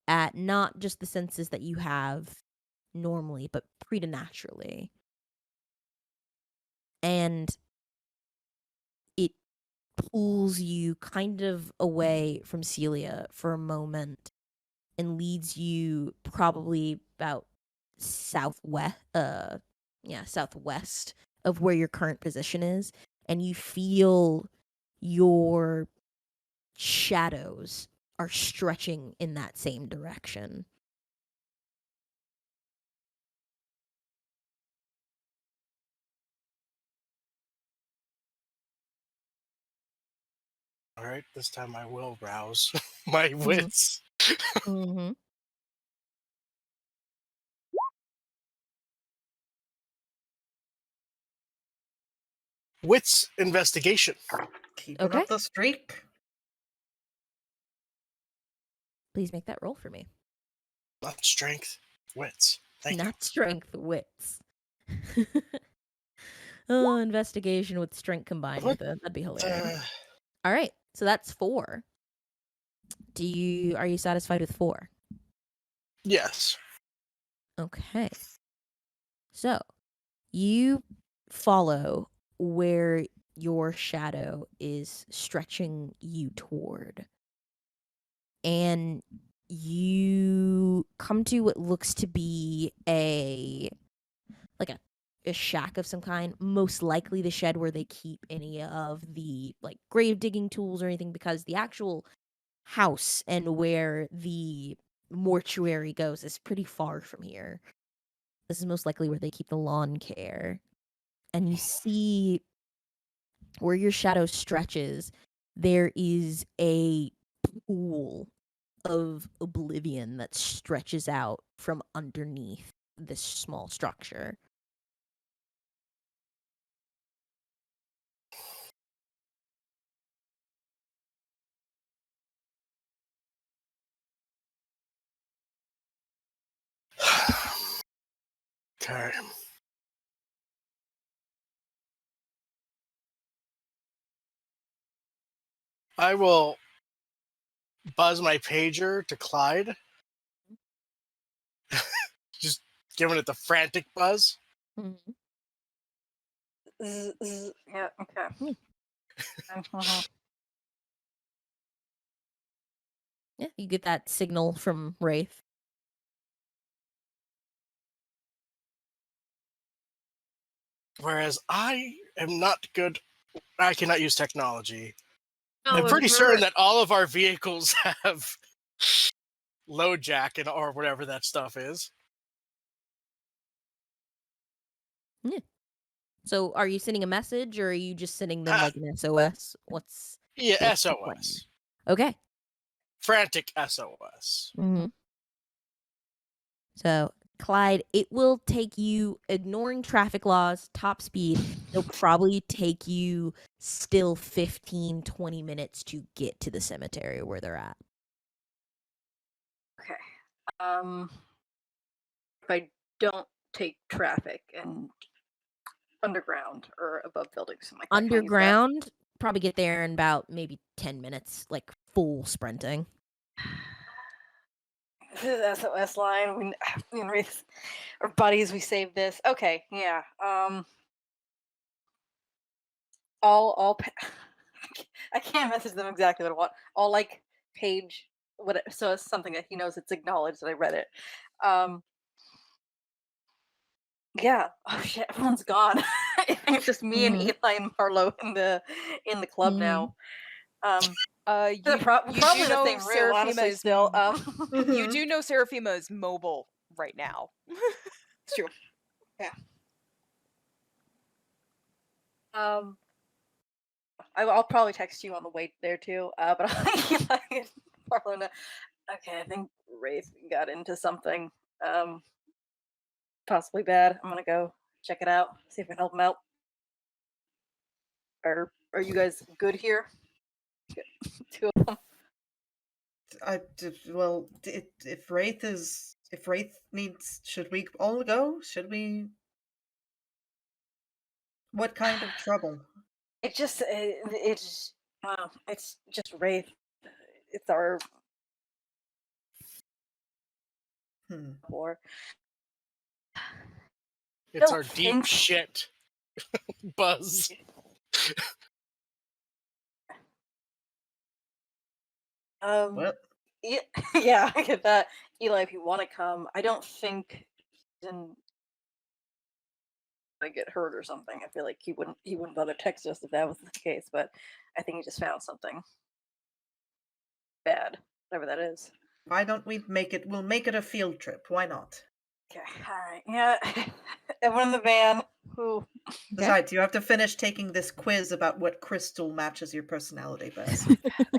A: at not just the senses that you have normally, but preternaturally. And it pulls you kind of away from Celia for a moment and leads you probably about southwest of where your current position is, and you feel your shadows are stretching in that same direction.
F: All right, this time I will rouse my wits.
A: Mm-hmm.
F: Wits investigation.
C: Keeping
A: Okay.
C: up the streak.
A: Please make that roll for me.
F: Not strength, wits. Thank you.
A: Not strength, wits. Oh, investigation with strength combined with it. That'd be hilarious. All right, so that's 4. Are you satisfied with 4?
F: Yes.
A: Okay. So, you follow where your shadow is stretching you toward. And you come to what looks to be a shack of some kind, most likely the shed where they keep any of the like grave digging tools or anything, because the actual house and where the mortuary goes is pretty far from here. This is most likely where they keep the lawn care. And you see where your shadow stretches, there is a pool of oblivion that stretches out from underneath this small structure.
F: Okay. I will buzz my pager to Clyde. Just giving it the frantic buzz.
A: Mm-hmm.
D: Yeah, okay.
A: Yeah, you get that signal from Wraith.
F: Whereas I am not good. I cannot use technology.
D: No,
F: I'm
D: if
F: pretty
D: you're-
F: certain that all of our vehicles have load jack and or whatever that stuff is.
A: So are you sending a message or are you just sending them like an SOS? What's
F: Yeah,
A: the plan?
F: SOS.
A: Okay.
F: Frantic SOS.
A: Mm-hmm. So, Clyde, it will take you, ignoring traffic laws, top speed, it'll probably take you still 15, 20 minutes to get to the cemetery where they're at.
D: Okay. If I don't take traffic and underground or above buildings, something like that, can I use that?
A: Underground, probably get there in about maybe 10 minutes, like full sprinting.
D: The SOS line. We Wraith, our buddies. We saved this. Okay, yeah. I'll I can't message them exactly what I want. I'll like page what so it's something that he knows it's acknowledged that I read it. Yeah. Oh shit, everyone's gone. I think it's just me and Eli and Marlo in the club now.
B: You
D: probably
B: do
D: the
B: know
D: same room, honestly.
B: Seraphima is
D: Still,
B: you do know Seraphima is mobile right now.
D: it's true. Yeah. I'll probably text you on the way there too. But Eli and Marlo know. Okay, I think Wraith got into something. Possibly bad. I'm gonna go check it out. See if I can help him out. Are you guys good here? Two of them.
C: If Wraith needs, should we all go? Should we? What kind of trouble?
D: It's just Wraith. It's our war.
F: It's
D: Don't
F: our deep
D: think-
F: shit buzz.
C: Well,
D: yeah, I get that. Eli, if you want to come, I don't think he's in I get hurt or something. I feel like he wouldn't bother text us if that was the case, but I think he just found something bad, whatever that is.
C: why don't we make it? We'll make it a field trip. Why not?
D: Okay, all right, yeah. Everyone in the van. Who?
C: Besides, you have to finish taking this quiz about what crystal matches your personality best.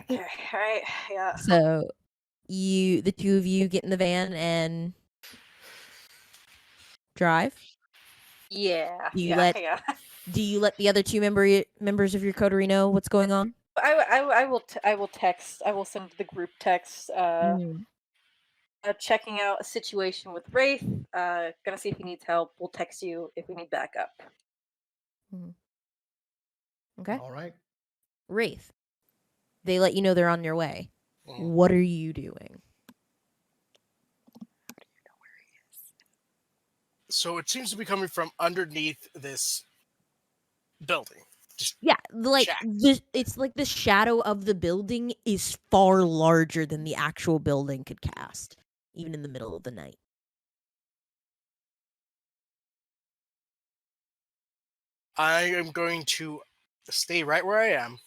D: Okay, all right, yeah.
A: So the two of you get in the van and drive.
D: Yeah,
A: Do you
D: yeah,
A: let
D: yeah.
A: Do you let the other two members of your coterie know what's going on?
D: I will text. I will send the group text. Checking out a situation with Wraith. Gonna see if he needs help. We'll text you if we need backup.
A: Okay.
E: All right.
A: Wraith. They let you know they're on their way.
F: Mhm.
A: What are you doing?
F: So it seems to be coming from underneath this building.
A: Yeah, like
F: Shack.
A: it's like the shadow of the building is far larger than the actual building could cast, even in the middle of the night.
F: I am going to stay right where I am,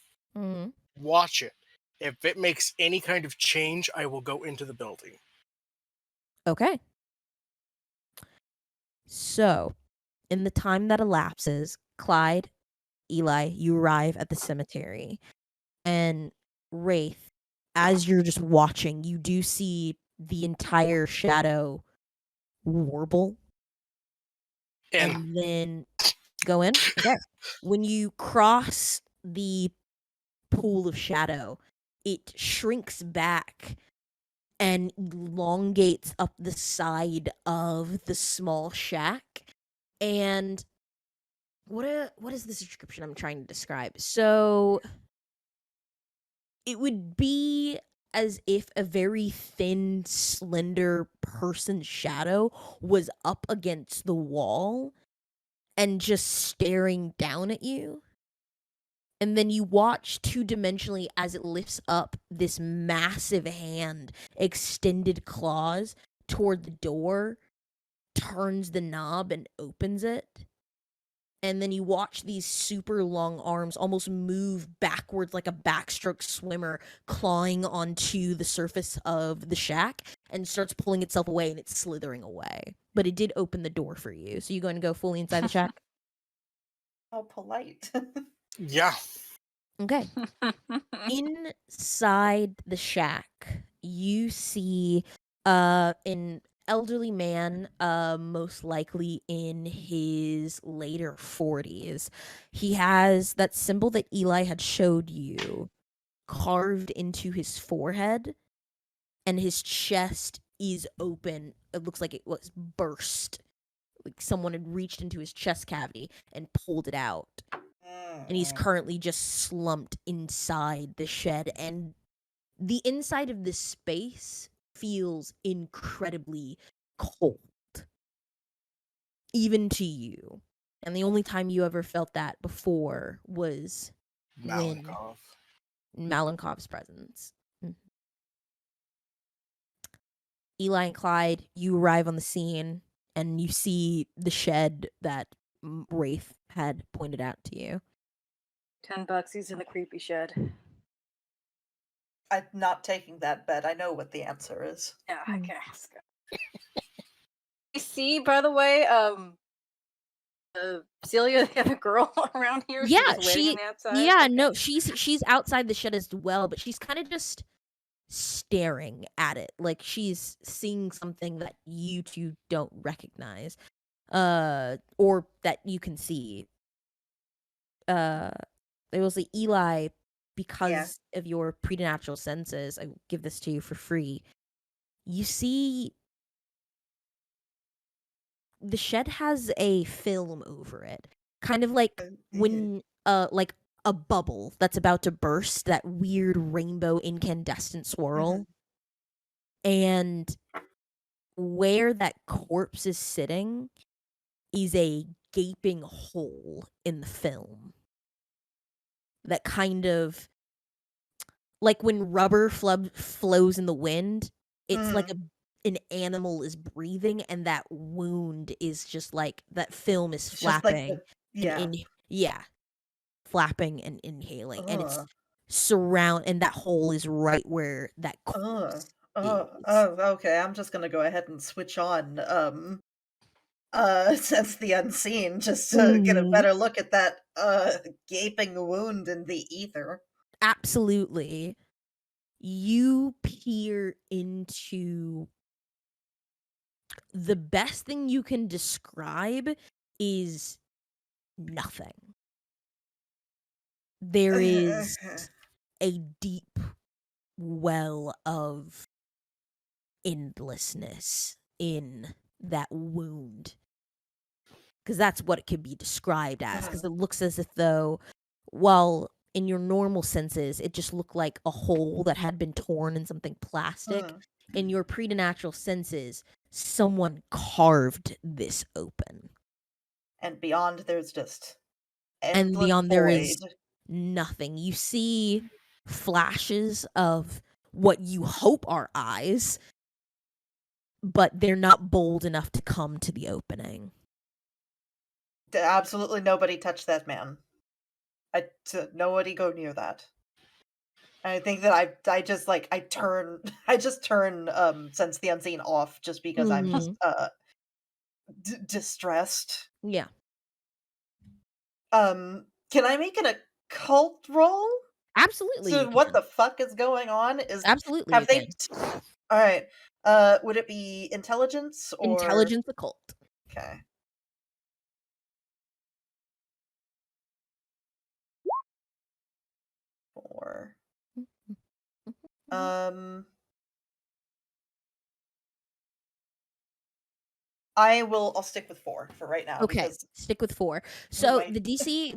F: watch it. If it makes any kind of change, I will go into the building.
A: Okay. So, in the time that elapses, Clyde, Eli, you arrive at the cemetery. And Wraith, as you're just watching, you do see the entire shadow warble. And then go in. Okay. When you cross the pool of shadow, it shrinks back and elongates up the side of the small shack. And what is the description I'm trying to describe? So it would be as if a very thin, slender person's shadow was up against the wall and just staring down at you. And then you watch two-dimensionally as it lifts up this massive hand, extended claws toward the door, turns the knob and opens it. And then you watch these super long arms almost move backwards like a backstroke swimmer, clawing onto the surface of the shack and starts pulling itself away, and it's slithering away. But it did open the door for you. So you going to go fully inside the shack?
C: How polite.
F: Yeah.
A: Okay. Inside the shack, you see an elderly man, most likely in his later 40s. He has that symbol that Eli had showed you carved into his forehead, and his chest is open. It looks like it was burst. Like someone had reached into his chest cavity and pulled it out. And he's currently just slumped inside the shed, and the inside of this space feels incredibly cold, even to you. And the only time you ever felt that before was
F: Malenkov.
A: in Malenkov's presence. Eli and Clyde, you arrive on the scene. and you see the shed that Wraith had pointed out to you.
D: $10. He's in the creepy shed.
C: I'm not taking that bet. I know what the answer is.
D: Yeah, I can ask. You see, by the way, Celia, the other girl around here, she was waiting on the outside.
A: Yeah,
D: okay.
A: no, she's outside the shed as well, but she's kind of just staring at it, like she's seeing something that you two don't recognize, or that you can see. It was like Eli, because of your preternatural senses, I give this to you for free. You see the shed has a film over it, kind of like when like a bubble that's about to burst, that weird rainbow incandescent swirl. And where that corpse is sitting is a gaping hole in the film that kind of, like when rubber flows in the wind, it's like an animal is breathing, and that wound is just like, that film is flapping. Flapping and inhaling, and it's and that hole is right where that corpse is.
C: Okay. I'm just gonna go ahead and switch on Sense the Unseen, just to get a better look at that gaping wound in the ether.
A: Absolutely. You peer into, the best thing you can describe is nothing. There is a deep well of endlessness in that wound, because that's what it could be described as, because it looks as if though, while in your normal senses it just looked like a hole that had been torn in something plastic, in your preternatural senses someone carved this open,
C: and beyond there's just
A: and
C: endless
A: beyond
C: void.
A: there is nothing. You see flashes of what you hope are eyes, but they're not bold enough to come to the opening.
C: Absolutely nobody touch that man. Nobody go near that. I think that I just turn Sense the Unseen off, just because I'm just distressed.
A: Yeah.
C: Can I make an occult roll?
A: Absolutely.
C: So what the fuck is going on?
A: Absolutely.
C: Have they? All right. Would it be intelligence or
A: intelligence occult?
C: Okay. Four. I'll stick with 4 for right now.
A: Okay,
C: because
A: stick with 4. So the DC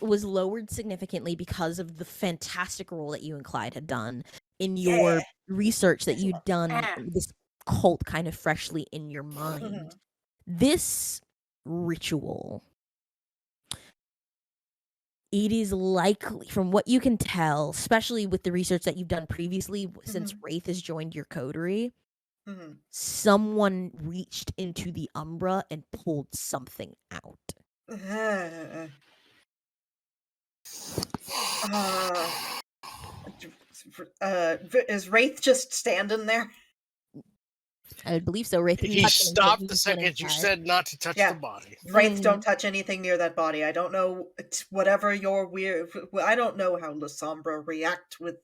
A: was lowered significantly because of the fantastic role that you and Clyde had done in your research that you'd done, this cult kind of freshly in your mind. This ritual, it is likely, from what you can tell, especially with the research that you've done previously, since Wraith has joined your coterie, someone reached into the Umbra and pulled something out.
C: Is Wraith just standing there?
A: I believe so. Wraith
F: He stopped the second you said not to touch the body.
C: Wraith, don't touch anything near that body. I don't know, whatever your weird. I don't know how La Sombra react with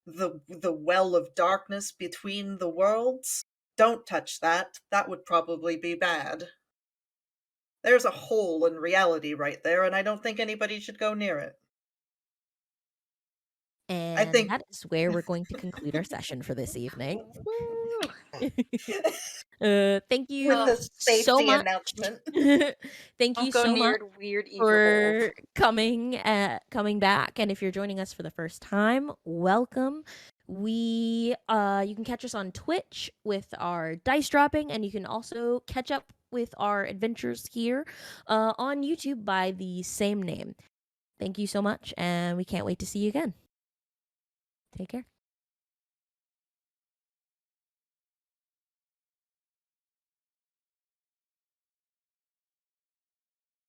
C: the well of darkness between the worlds. Don't touch that. That would probably be bad. There's a hole in reality right there, and I don't think anybody should go near it.
A: And
C: I think
A: that is where we're going to conclude our session for this evening. Thank you
C: with the safety
A: so much.
C: announcement.
A: Thank you so much for coming back. And if you're joining us for the first time, welcome. You can catch us on Twitch with our dice dropping, and you can also catch up with our adventures here on YouTube by the same name. Thank you so much, and we can't wait to see you again. Take care.